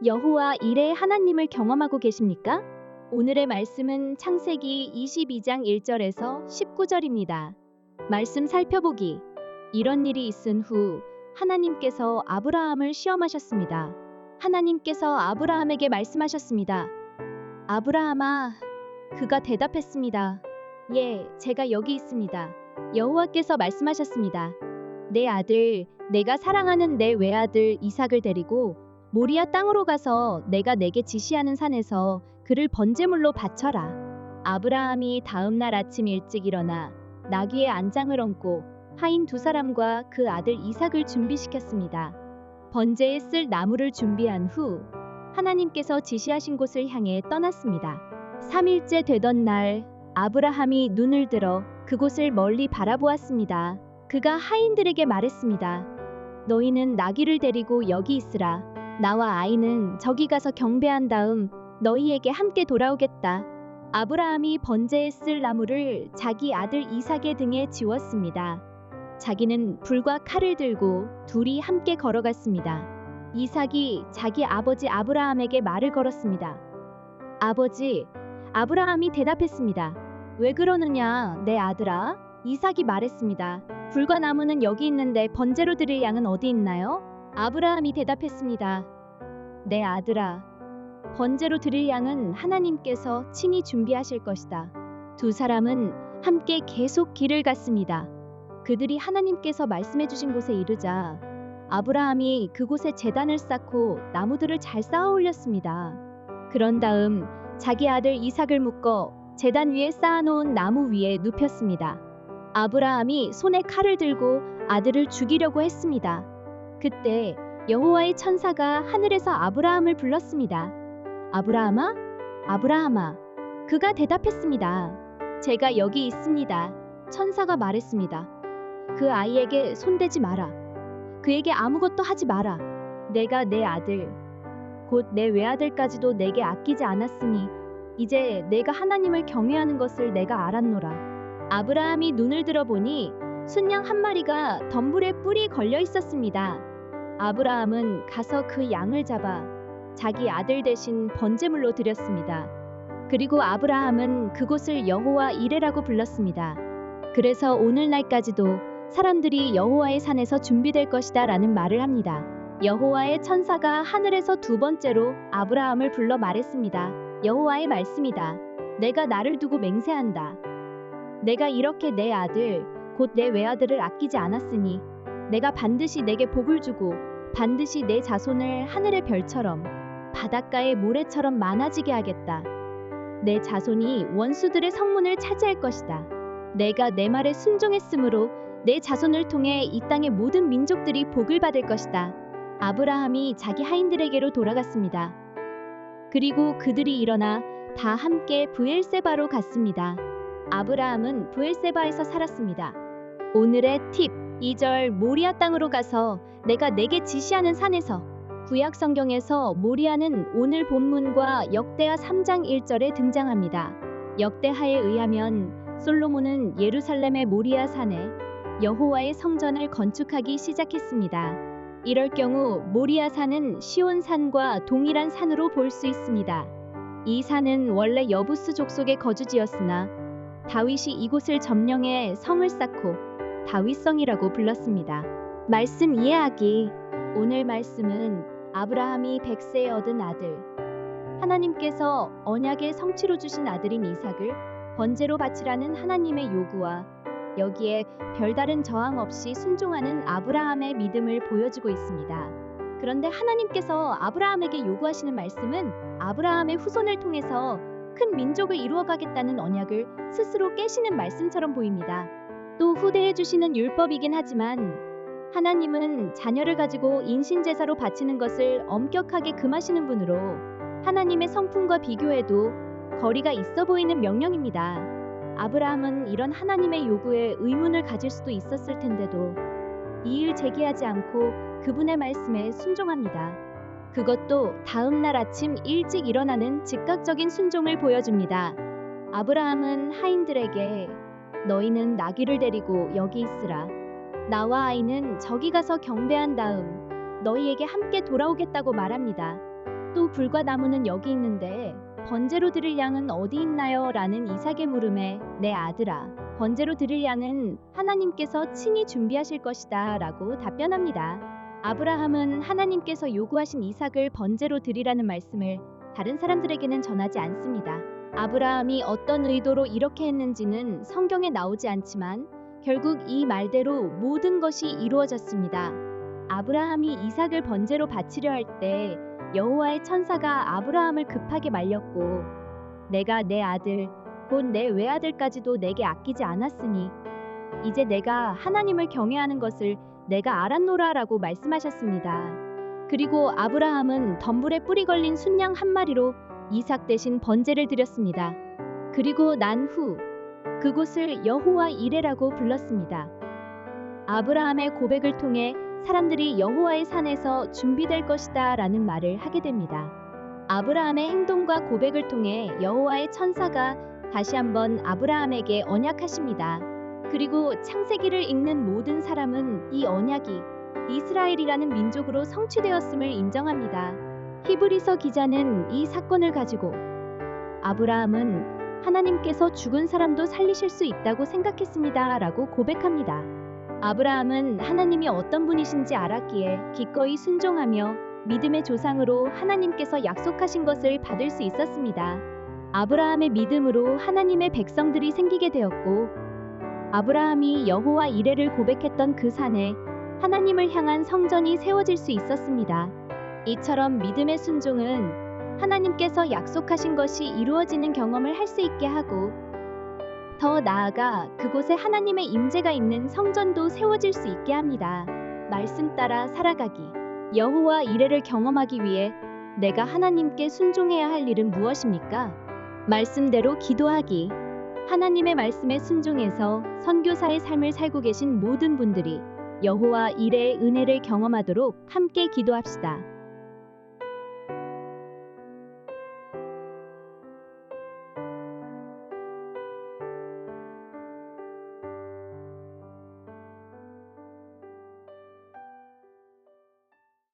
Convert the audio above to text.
여호와 일의 하나님을 경험하고 계십니까? 오늘의 말씀은 창세기 22장 1절에서 19절입니다. 말씀 살펴보기. 이런 일이 있은 후 하나님께서 아브라함을 시험하셨습니다. 하나님께서 아브라함에게 말씀하셨습니다. 아브라함아, 그가 대답했습니다. 예, 제가 여기 있습니다. 여호와께서 말씀하셨습니다. 내 아들, 내가 사랑하는 내 외아들 이삭을 데리고 모리아 땅으로 가서 내가 내게 지시하는 산에서 그를 번제물로 바쳐라. 아브라함이 다음 날 아침 일찍 일어나 나귀의 안장을 얹고 하인 두 사람과 그 아들 이삭을 준비시켰습니다. 번제에 쓸 나무를 준비한 후 하나님께서 지시하신 곳을 향해 떠났습니다. 3일째 되던 날 아브라함이 눈을 들어 그곳을 멀리 바라보았습니다. 그가 하인들에게 말했습니다. 너희는 나귀를 데리고 여기 있으라. 나와 아이는 저기 가서 경배한 다음 너희에게 함께 돌아오겠다. 아브라함이 번제에 쓸 나무를 자기 아들 이삭의 등에 지웠습니다. 자기는 불과 칼을 들고 둘이 함께 걸어갔습니다. 이삭이 자기 아버지 아브라함에게 말을 걸었습니다. 아버지, 아브라함이 대답했습니다. 왜 그러느냐, 내 아들아? 이삭이 말했습니다. 불과 나무는 여기 있는데 번제로 드릴 양은 어디 있나요? 아브라함이 대답했습니다. 내 아들아, 번제로 드릴 양은 하나님께서 친히 준비하실 것이다. 두 사람은 함께 계속 길을 갔습니다. 그들이 하나님께서 말씀해 주신 곳에 이르자 아브라함이 그곳에 제단을 쌓고 나무들을 잘 쌓아 올렸습니다. 그런 다음 자기 아들 이삭을 묶어 제단 위에 쌓아놓은 나무 위에 눕혔습니다. 아브라함이 손에 칼을 들고 아들을 죽이려고 했습니다. 그때 여호와의 천사가 하늘에서 아브라함을 불렀습니다. 아브라함아, 아브라함아. 그가 대답했습니다. 제가 여기 있습니다. 천사가 말했습니다. 그 아이에게 손대지 마라. 그에게 아무것도 하지 마라. 내가 내 아들, 곧 내 외아들까지도 내게 아끼지 않았으니 이제 내가 하나님을 경외하는 것을 내가 알았노라. 아브라함이 눈을 들어보니 순양 한 마리가 덤불에 뿔이 걸려 있었습니다. 아브라함은 가서 그 양을 잡아 자기 아들 대신 번제물로 드렸습니다. 그리고 아브라함은 그곳을 여호와 이레라고 불렀습니다. 그래서 오늘날까지도 사람들이 여호와의 산에서 준비될 것이다 라는 말을 합니다. 여호와의 천사가 하늘에서 두 번째로 아브라함을 불러 말했습니다. 여호와의 말씀이다. 내가 나를 두고 맹세한다. 내가 이렇게 내 아들, 곧 내 외아들을 아끼지 않았으니 내가 반드시 내게 복을 주고 반드시 내 자손을 하늘의 별처럼 바닷가의 모래처럼 많아지게 하겠다. 내 자손이 원수들의 성문을 차지할 것이다. 내가 내 말에 순종했으므로 내 자손을 통해 이 땅의 모든 민족들이 복을 받을 것이다. 아브라함이 자기 하인들에게로 돌아갔습니다. 그리고 그들이 일어나 다 함께 브엘세바로 갔습니다. 아브라함은 브엘세바에서 살았습니다. 오늘의 팁 2절 모리아 땅으로 가서 내가 내게 지시하는 산에서. 구약 성경에서 모리아는 오늘 본문과 역대하 3장 1절에 등장합니다. 역대하에 의하면 솔로몬은 예루살렘의 모리아 산에 여호와의 성전을 건축하기 시작했습니다. 이럴 경우 모리아 산은 시온산과 동일한 산으로 볼 수 있습니다. 이 산은 원래 여부스 족속의 거주지였으나 다윗이 이곳을 점령해 성을 쌓고 다윗성이라고 불렀습니다. 말씀 이해하기. 오늘 말씀은 아브라함이 100세에 얻은 아들, 하나님께서 언약의 성취로 주신 아들인 이삭을 번제로 바치라는 하나님의 요구와 여기에 별다른 저항 없이 순종하는 아브라함의 믿음을 보여주고 있습니다. 그런데 하나님께서 아브라함에게 요구하시는 말씀은 아브라함의 후손을 통해서 큰 민족을 이루어가겠다는 언약을 스스로 깨시는 말씀처럼 보입니다. 또 후대에 주시는 율법이긴 하지만 하나님은 자녀를 가지고 인신제사로 바치는 것을 엄격하게 금하시는 분으로 하나님의 성품과 비교해도 거리가 있어 보이는 명령입니다. 아브라함은 이런 하나님의 요구에 의문을 가질 수도 있었을 텐데도 이의를 제기하지 않고 그분의 말씀에 순종합니다. 그것도 다음 날 아침 일찍 일어나는 즉각적인 순종을 보여줍니다. 아브라함은 하인들에게 너희는 나귀를 데리고 여기 있으라. 나와 아이는 저기 가서 경배한 다음 너희에게 함께 돌아오겠다고 말합니다. 또 불과 나무는 여기 있는데 번제로 드릴 양은 어디 있나요? 라는 이삭의 물음에 내 아들아, 번제로 드릴 양은 하나님께서 친히 준비하실 것이다 라고 답변합니다. 아브라함은 하나님께서 요구하신 이삭을 번제로 드리라는 말씀을 다른 사람들에게는 전하지 않습니다. 아브라함이 어떤 의도로 이렇게 했는지는 성경에 나오지 않지만 결국 이 말대로 모든 것이 이루어졌습니다. 아브라함이 이삭을 번제로 바치려 할 때 여호와의 천사가 아브라함을 급하게 말렸고 내가 내 아들 곧 내 외아들까지도 내게 아끼지 않았으니 이제 내가 하나님을 경외하는 것을 내가 알았노라라고 말씀하셨습니다. 그리고 아브라함은 덤불에 뿔이 걸린 순양 한 마리로 이삭 대신 번제를 드렸습니다. 그리고 난 후 그곳을 여호와 이레라고 불렀습니다. 아브라함의 고백을 통해 사람들이 여호와의 산에서 준비될 것이다 라는 말을 하게 됩니다. 아브라함의 행동과 고백을 통해 여호와의 천사가 다시 한번 아브라함에게 언약하십니다. 그리고 창세기를 읽는 모든 사람은 이 언약이 이스라엘이라는 민족으로 성취되었음을 인정합니다. 히브리서 기자는 이 사건을 가지고 아브라함은 하나님께서 죽은 사람도 살리실 수 있다고 생각했습니다 라고 고백합니다. 아브라함은 하나님이 어떤 분이신지 알았기에 기꺼이 순종하며 믿음의 조상으로 하나님께서 약속하신 것을 받을 수 있었습니다. 아브라함의 믿음으로 하나님의 백성들이 생기게 되었고 아브라함이 여호와 이레를 고백했던 그 산에 하나님을 향한 성전이 세워질 수 있었습니다. 이처럼 믿음의 순종은 하나님께서 약속하신 것이 이루어지는 경험을 할 수 있게 하고 더 나아가 그곳에 하나님의 임재가 있는 성전도 세워질 수 있게 합니다. 말씀 따라 살아가기. 여호와 이레를 경험하기 위해 내가 하나님께 순종해야 할 일은 무엇입니까? 말씀대로 기도하기. 하나님의 말씀에 순종해서 선교사의 삶을 살고 계신 모든 분들이 여호와 이레의 은혜를 경험하도록 함께 기도합시다.